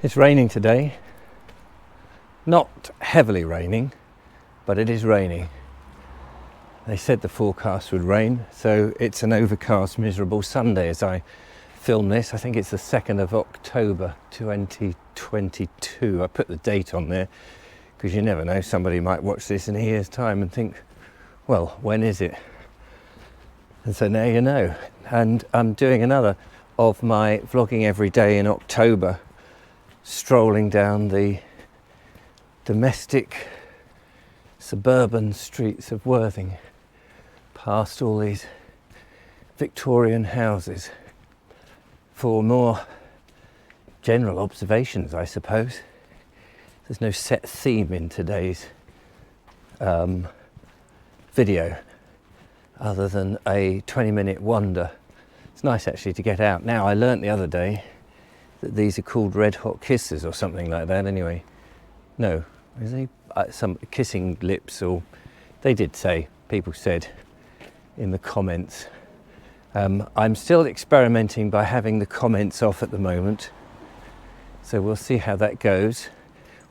It's raining today. Not heavily raining, but it is raining. They said the forecast would rain, so it's an overcast, miserable Sunday as I film this. I think it's the 2nd of October 2022. I put the date on there because you never know, somebody might watch this in a year's time and think, well, when is it? And so now you know. And I'm doing another of my vlogging every day in October, strolling down the domestic suburban streets of Worthing, past all these Victorian houses, for more general observations, I suppose. There's no set theme in today's video other than a 20-minute wander. It's nice actually to get out. Now, I learnt the other day that these are called red hot kisses or something like that. Anyway, no, is they some kissing lips, or they did say, people said in the comments. I'm still experimenting by having the comments off at the moment, so we'll see how that goes,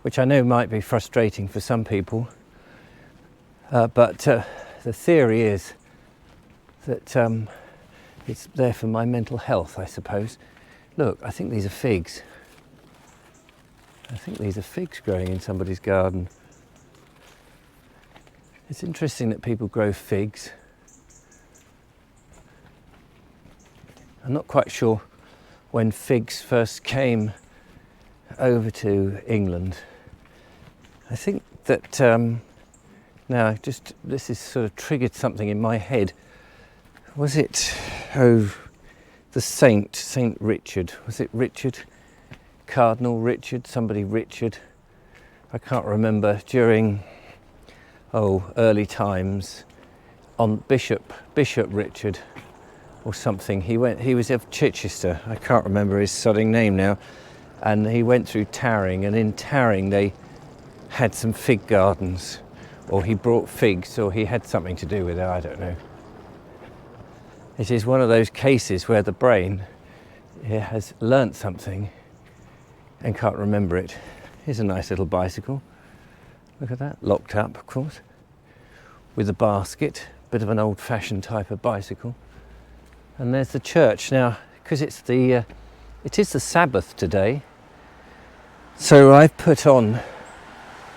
which I know might be frustrating for some people, but the theory is that it's there for my mental health, I suppose. Look, I think these are figs. I think these are figs growing in somebody's garden. It's interesting that people grow figs. I'm not quite sure when figs first came over to England. I think that now this has sort of triggered something in my head. Was it, the Saint Richard? Was it Richard? Cardinal Richard? Somebody Richard? I can't remember. During early times, on Bishop Richard or something. He was of Chichester. I can't remember his sodding name now. And he went through Tarring, and in Tarring they had some fig gardens, or he brought figs, or he had something to do with it. I don't know. It is one of those cases where the brain has learnt something and can't remember it. Here's a nice little bicycle. Look at that, locked up, of course, with a basket, bit of an old-fashioned type of bicycle. And there's the church now, because it is the Sabbath today. So I've put on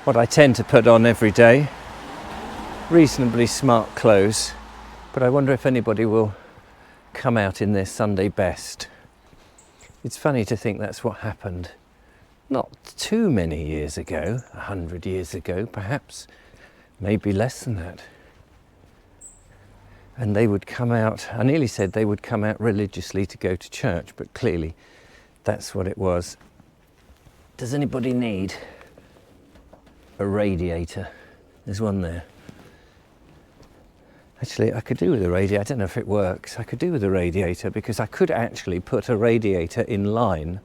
what I tend to put on every day, reasonably smart clothes, but I wonder if anybody will come out in their Sunday best. It's funny to think that's what happened not too many years ago, 100 years ago perhaps, maybe less than that. And they would come out, I nearly said they would come out religiously to go to church, but clearly that's what it was. Does anybody need a radiator? There's one there. Actually, I could do with a radiator. I don't know if it works. I could do with a radiator because I could actually put a radiator in line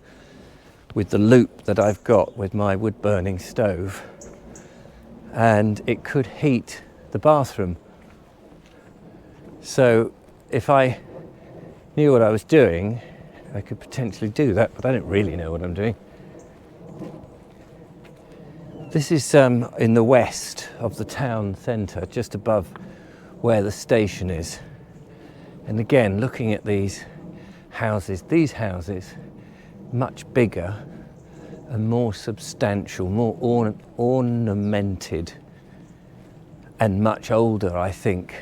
with the loop that I've got with my wood-burning stove, and it could heat the bathroom. So if I knew what I was doing, I could potentially do that, but I don't really know what I'm doing. This is in the west of the town centre, just above where the station is. And again, looking at these houses, much bigger and more substantial, more ornamented, and much older, I think,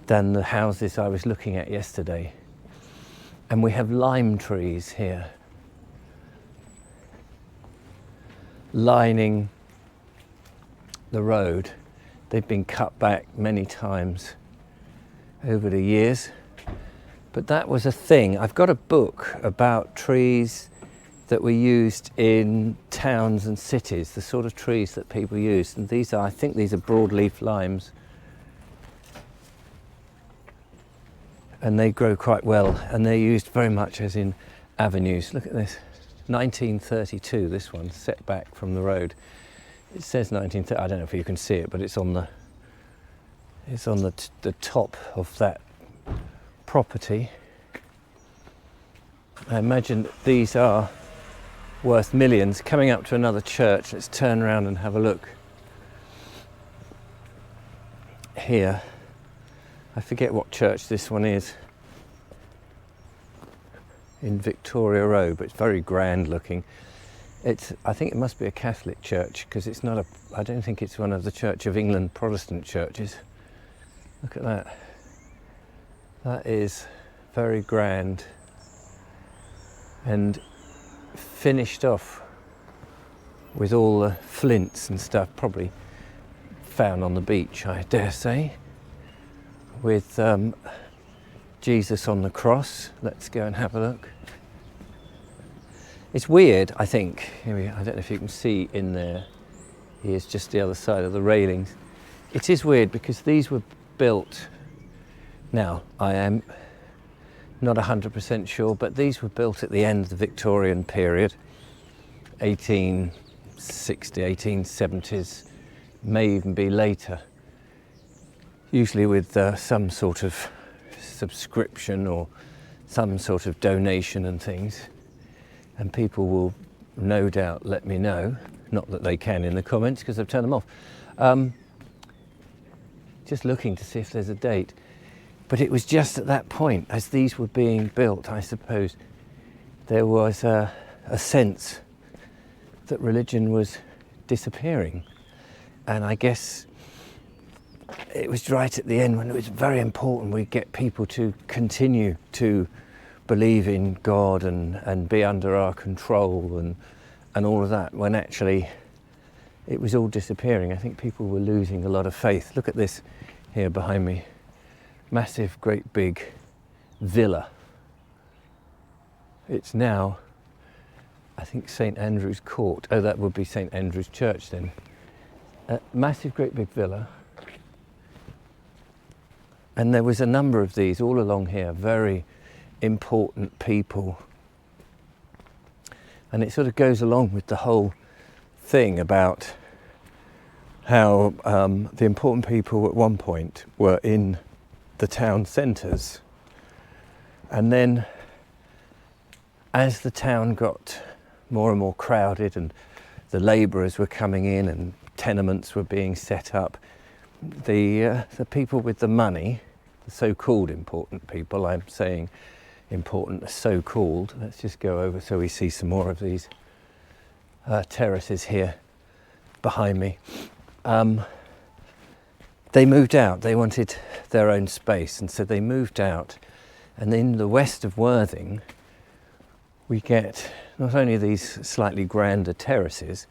than the houses I was looking at yesterday. And we have lime trees here, lining the road. They've been cut back many times over the years, but that was a thing. I've got a book about trees that were used in towns and cities, the sort of trees that people used, and I think these are broadleaf limes, and they grow quite well, and they're used very much as in avenues. Look at this, 1932, this one, set back from the road. It says 1930. I don't know if you can see it, but it's on the top of that property. I imagine these are worth millions, coming up to another church. Let's turn around and have a look. Here, I forget what church this one is, in Victoria Road, but it's very grand looking. I think it must be a Catholic church, because it's not I don't think it's one of the Church of England Protestant churches. Look at that. That is very grand, and finished off with all the flints and stuff, probably found on the beach, I dare say, with Jesus on the cross. Let's go and have a look. It's weird, I think. I don't know if you can see in there. Here's just the other side of the railings. It is weird because these were built, now I am not 100% sure, but these were built at the end of the Victorian period, 1860, 1870s, may even be later, usually with some sort of subscription or some sort of donation and things. And people will no doubt let me know, not that they can in the comments because I've turned them off. Just looking to see if there's a date. But it was just at that point, as these were being built, I suppose, there was a sense that religion was disappearing. And I guess it was right at the end when it was very important we get people to continue to believe in God and be under our control and all of that, when actually it was all disappearing. I think people were losing a lot of faith. Look at this here behind me. Massive, great big villa. It's now, I think, St Andrew's Court. Oh, that would be St Andrew's Church then. Massive, great big villa. And there was a number of these all along here, very important people. And it sort of goes along with the whole thing about how the important people at one point were in the town centres. And then as the town got more and more crowded and the labourers were coming in and tenements were being set up, the people with the money, the so-called important people, I'm saying important so-called, let's just go over so we see some more of these terraces here behind me. They moved out. They wanted their own space, and so they moved out. And in the west of Worthing we get not only these slightly grander terraces,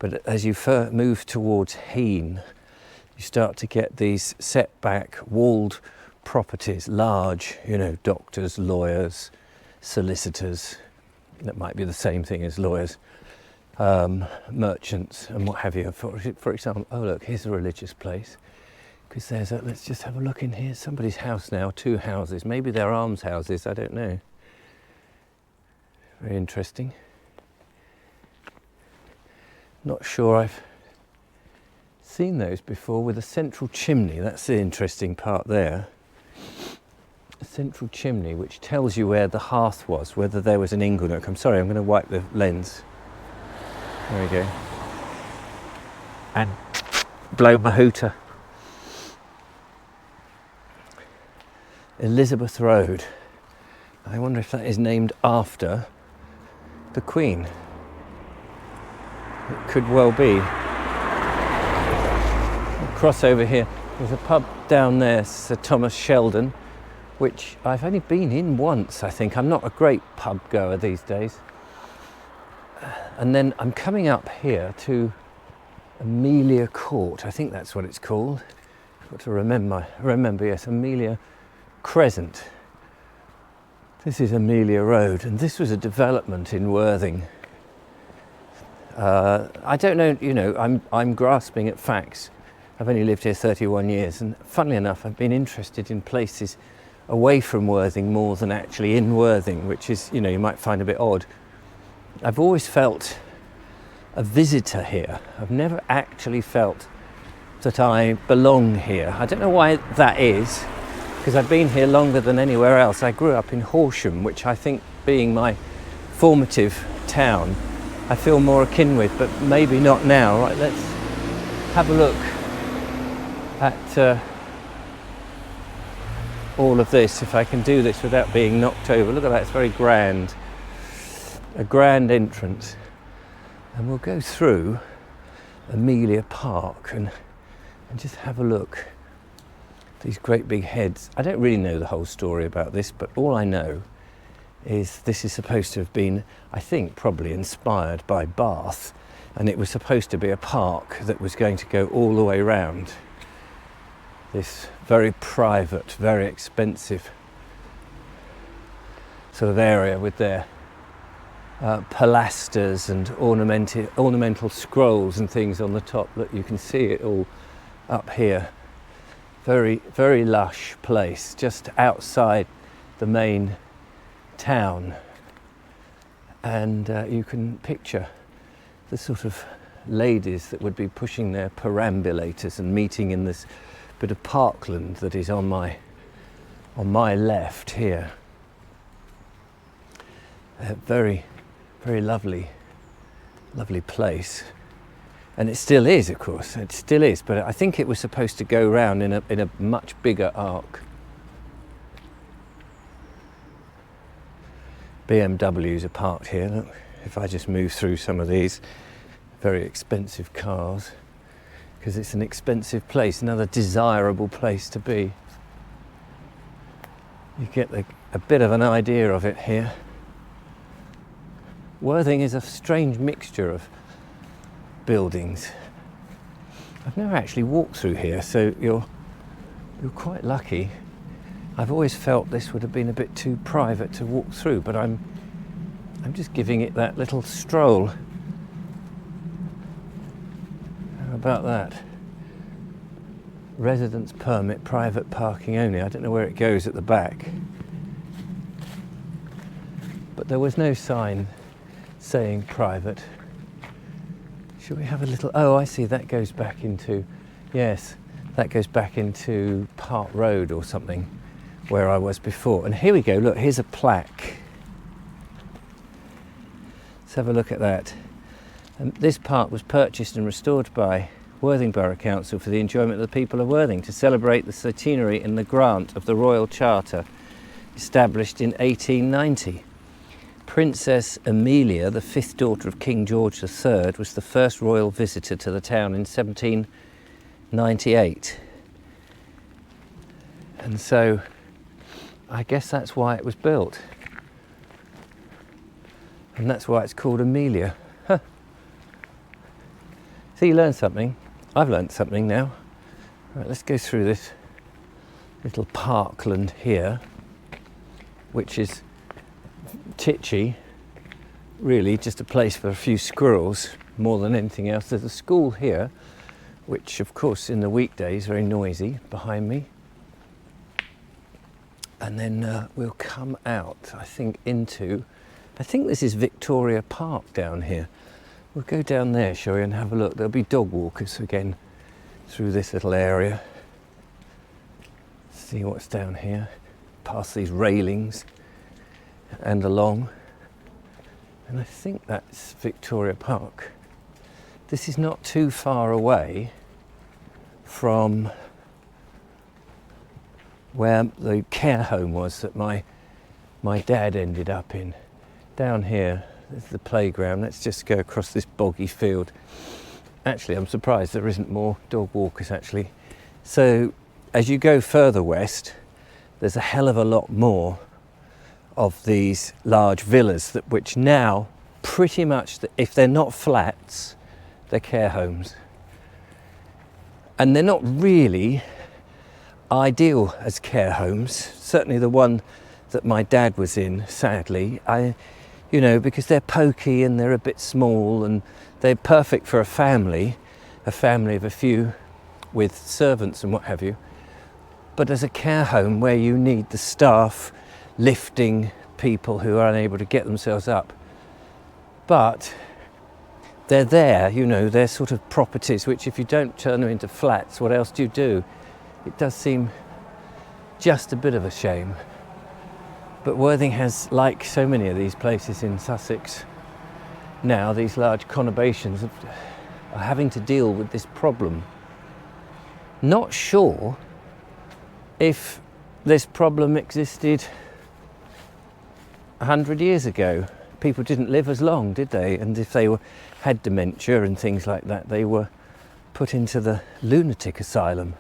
but as you move towards Heen, you start to get these set back walled properties, large, doctors, lawyers, solicitors, that might be the same thing as lawyers, merchants and what have you. For example, oh look, here's a religious place, because let's just have a look in here, somebody's house now, two houses, maybe they're almshouses, I don't know. Very interesting. Not sure I've seen those before, with a central chimney. That's the interesting part there. A central chimney which tells you where the hearth was, whether there was an ingle nook. I'm sorry, I'm going to wipe the lens. There we go. And blow my hooter. Elizabeth Road. I wonder if that is named after the Queen. It could well be. We'll cross over here. There's a pub down there, Sir Thomas Sheldon, which I've only been in once, I think. I'm not a great pub goer these days. And then I'm coming up here to Amelia Court. I think that's what it's called. I've got to remember, yes, Amelia Crescent. This is Amelia Road, and this was a development in Worthing. I don't know, I'm grasping at facts. I've only lived here 31 years, and funnily enough, I've been interested in places away from Worthing more than actually in Worthing, which is, you might find a bit odd. I've always felt a visitor here. I've never actually felt that I belong here. I don't know why that is, because I've been here longer than anywhere else. I grew up in Horsham, which I think, being my formative town, I feel more akin with, but maybe not now. Right, let's have a look at all of this, if I can do this without being knocked over. Look at that, it's very grand. A grand entrance. And we'll go through Amelia Park and just have a look. These great big heads. I don't really know the whole story about this, but all I know is this is supposed to have been, I think, probably inspired by Bath, and it was supposed to be a park that was going to go all the way round this very private, very expensive sort of area with their pilasters and ornamental scrolls and things on the top. Look, you can see it all up here. Very, very lush place, just outside the main town. And you can picture the sort of ladies that would be pushing their perambulators and meeting in this bit of parkland that is on my left here. A very, very lovely place, and it still is, of course. It still is, but I think it was supposed to go round in a much bigger arc. BMWs are parked here. Look, if I just move through some of these very expensive cars, because it's an expensive place, another desirable place to be. You get a bit of an idea of it here. Worthing is a strange mixture of buildings. I've never actually walked through here, so you're quite lucky. I've always felt this would have been a bit too private to walk through, but I'm just giving it that little stroll. How about that? Residence permit, private parking only. I don't know where it goes at the back, but there was no sign saying private. Should we have a little, oh, I see, that goes back into, yes, that goes back into Park Road or something, where I was before. And here we go, look, here's a plaque. Let's have a look at that. And this park was purchased and restored by Worthing Borough Council for the enjoyment of the people of Worthing to celebrate the centenary in the grant of the Royal Charter established in 1890. Princess Amelia, the fifth daughter of King George III, was the first royal visitor to the town in 1798. And so I guess that's why it was built. And that's why it's called Amelia. Huh. So you learned something. I've learned something now. Right, let's go through this little parkland here, which is titchy, really just a place for a few squirrels more than anything else. There's a school here, which of course in the weekdays very noisy behind me. And then we'll come out, I think, into, I think this is Victoria Park down here. We'll go down there, shall we, and have a look. There'll be dog walkers again through this little area. See what's down here, past these railings and along. And I think that's Victoria Park. This is not too far away from where the care home was that my dad ended up in. Down here, there's the playground. Let's just go across this boggy field. Actually, I'm surprised there isn't more dog walkers actually. So as you go further west, there's a hell of a lot more of these large villas that which now pretty much, if they're not flats, they're care homes. And they're not really ideal as care homes. Certainly the one that my dad was in, sadly, because they're pokey and they're a bit small, and they're perfect for a family of a few with servants and what have you. But as a care home where you need the staff lifting people who are unable to get themselves up, but they're there, they're sort of properties which if you don't turn them into flats, what else do you do? It does seem just a bit of a shame. But Worthing has, like so many of these places in Sussex, now these large conurbations are having to deal with this problem. Not sure if this problem existed 100 years ago. People didn't live as long, did they? And if they had dementia and things like that, they were put into the lunatic asylum,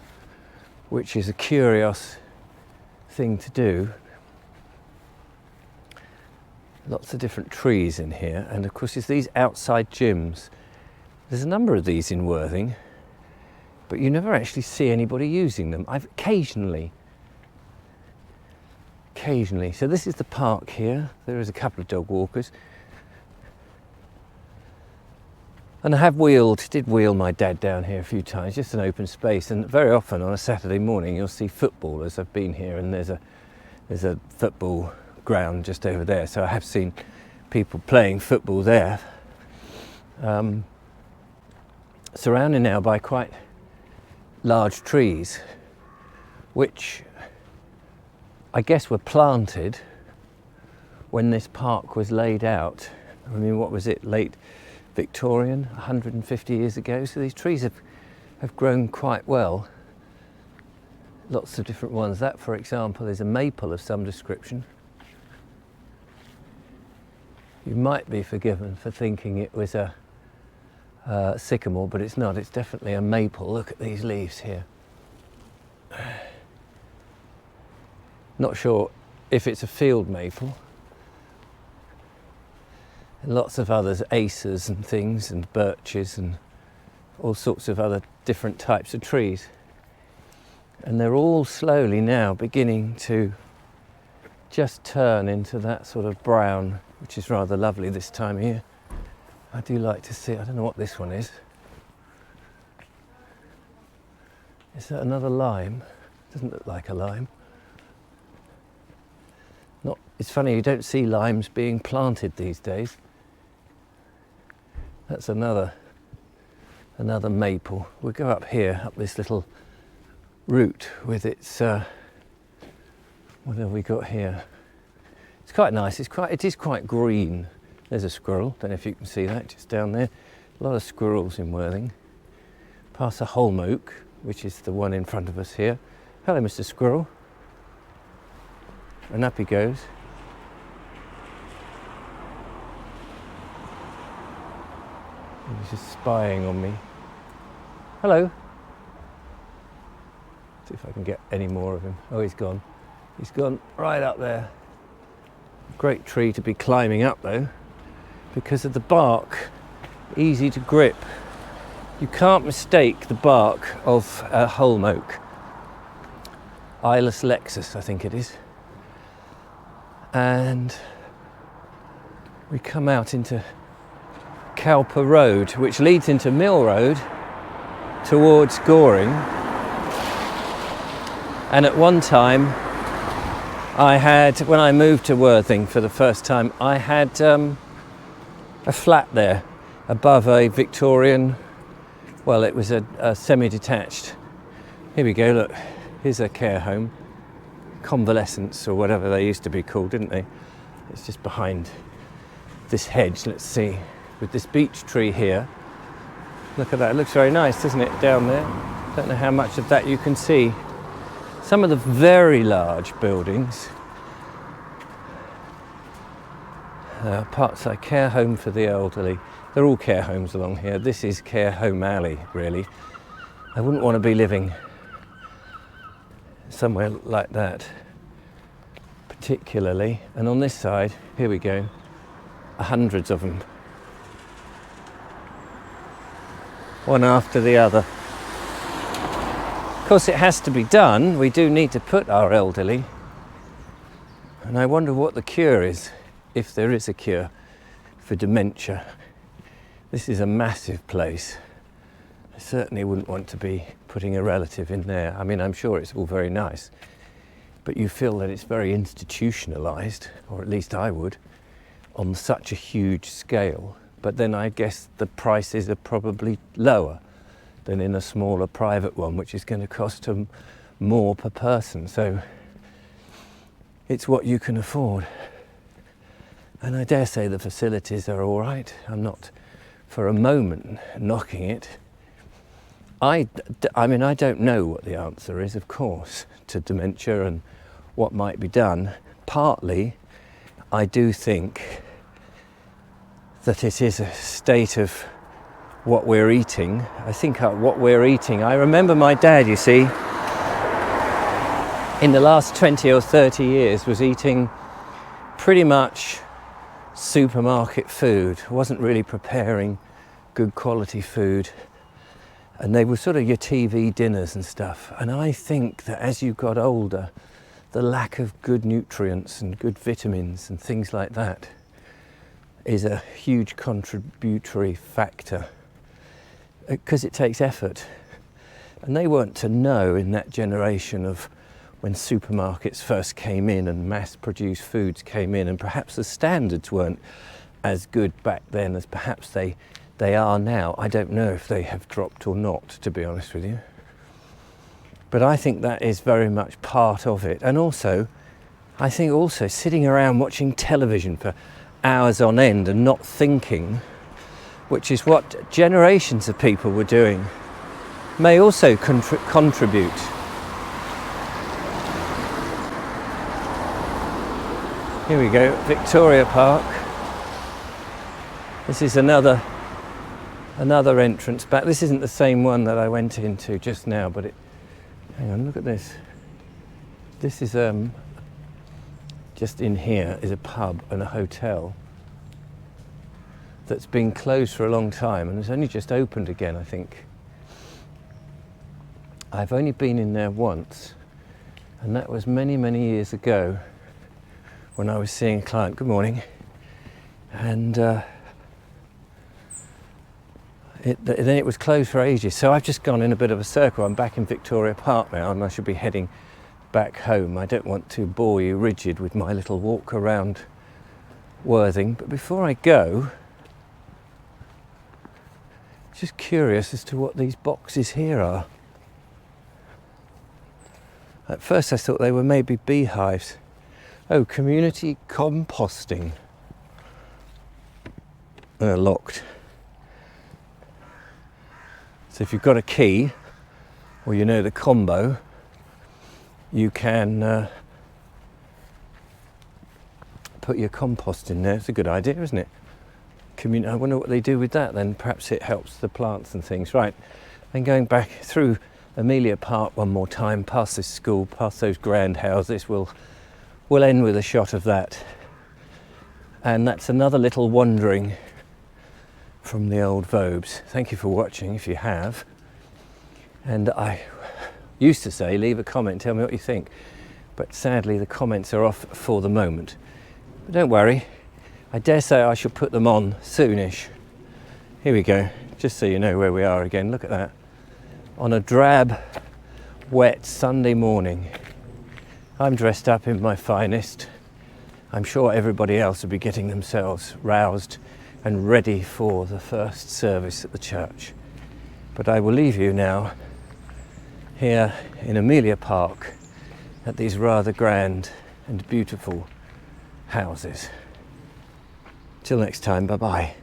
which is a curious thing to do. Lots of different trees in here, and of course it's these outside gyms. There's a number of these in Worthing, but you never actually see anybody using them. I've occasionally. So this is the park here. There is a couple of dog walkers. And I did wheel my dad down here a few times, just an open space. And very often on a Saturday morning, you'll see footballers. I've been here and there's a football ground just over there. So I have seen people playing football there. Surrounded now by quite large trees, which I guess were planted when this park was laid out. I mean, what was it, late Victorian, 150 years ago? So these trees have grown quite well. Lots of different ones. That, for example, is a maple of some description. You might be forgiven for thinking it was a sycamore, but it's not. It's definitely a maple. Look at these leaves here. Not sure if it's a field maple. And lots of others, acers and things, and birches and all sorts of other different types of trees. And they're all slowly now beginning to just turn into that sort of brown, which is rather lovely this time of year. I do like to see, I don't know what this one is. Is that another lime? Doesn't look like a lime. It's funny, you don't see limes being planted these days. That's another maple. We'll go up here, up this little route with its, what have we got here? It's quite nice, it is quite green. There's a squirrel, don't know if you can see that, just down there. A lot of squirrels in Worthing. Past a holm oak, which is the one in front of us here. Hello, Mr. Squirrel. And up he goes. He's just spying on me. Hello. See if I can get any more of him. Oh, he's gone. He's gone right up there. Great tree to be climbing up though, because of the bark. Easy to grip. You can't mistake the bark of a holm oak. Ilex lexus, I think it is. And we come out into Cowper Road, which leads into Mill Road towards Goring. And at one time I had, when I moved to Worthing for the first time, I had a flat there above a Victorian, well, it was a semi-detached. Here we go, look, here's a care home, convalescence or whatever they used to be called, didn't they? It's just behind this hedge, let's see, with this beech tree here. Look at that, it looks very nice, doesn't it, down there? Don't know how much of that you can see. Some of the very large buildings, parts like care home for the elderly. They're all care homes along here. This is care home alley, really. I wouldn't want to be living somewhere like that, particularly. And on this side, here we go, hundreds of them. One after the other. Of course, it has to be done. We do need to put our elderly. And I wonder what the cure is, if there is a cure for dementia. This is a massive place. I certainly wouldn't want to be putting a relative in there. I mean, I'm sure it's all very nice, but you feel that it's very institutionalized, or at least I would, on such a huge scale. But then I guess the prices are probably lower than in a smaller private one, which is going to cost them more per person. So it's what you can afford. And I dare say the facilities are all right. I'm not for a moment knocking it. I mean, I don't know what the answer is, of course, to dementia and what might be done. Partly, I do think that it is a state of what we're eating. I think what we're eating, I remember my dad, you see, in the last 20 or 30 years was eating pretty much supermarket food, wasn't really preparing good quality food, and they were sort of your TV dinners and stuff. And I think that as you got older, the lack of good nutrients and good vitamins and things like that is a huge contributory factor, because it takes effort. And they weren't to know in that generation of when supermarkets first came in and mass-produced foods came in, and perhaps the standards weren't as good back then as perhaps they are now. I don't know if they have dropped or not, to be honest with you. But I think that is very much part of it. And also, I think also sitting around watching television for hours on end and not thinking, which is what generations of people were doing, may also contribute. Here we go, Victoria Park. This is another entrance back. This isn't the same one that I went into just now, but hang on, look at this. This is just in here is a pub and a hotel that's been closed for a long time and has only just opened again, I think. I've only been in there once, and that was many, many years ago when I was seeing a client. Good morning. And then it was closed for ages. So I've just gone in a bit of a circle. I'm back in Victoria Park now, and I should be heading back home. I don't want to bore you rigid with my little walk around Worthing. But before I go, just curious as to what these boxes here are. At first I thought they were maybe beehives. Oh, community composting. They're locked. So if you've got a key, or you know the combo, you can put your compost in there. It's a good idea, isn't it? I wonder what they do with that then. Perhaps it helps the plants and things. Right, then going back through Amelia Park one more time, past this school, past those grand houses. We'll end with a shot of that. And that's another little wandering from the old Vobes. Thank you for watching, if you have. And I used to say, leave a comment, tell me what you think. But sadly, the comments are off for the moment. But don't worry, I dare say I shall put them on soonish. Here we go, just so you know where we are again. Look at that. On a drab, wet Sunday morning. I'm dressed up in my finest. I'm sure everybody else will be getting themselves roused and ready for the first service at the church. But I will leave you now here in Amelia Park at these rather grand and beautiful houses. Till next time, bye-bye.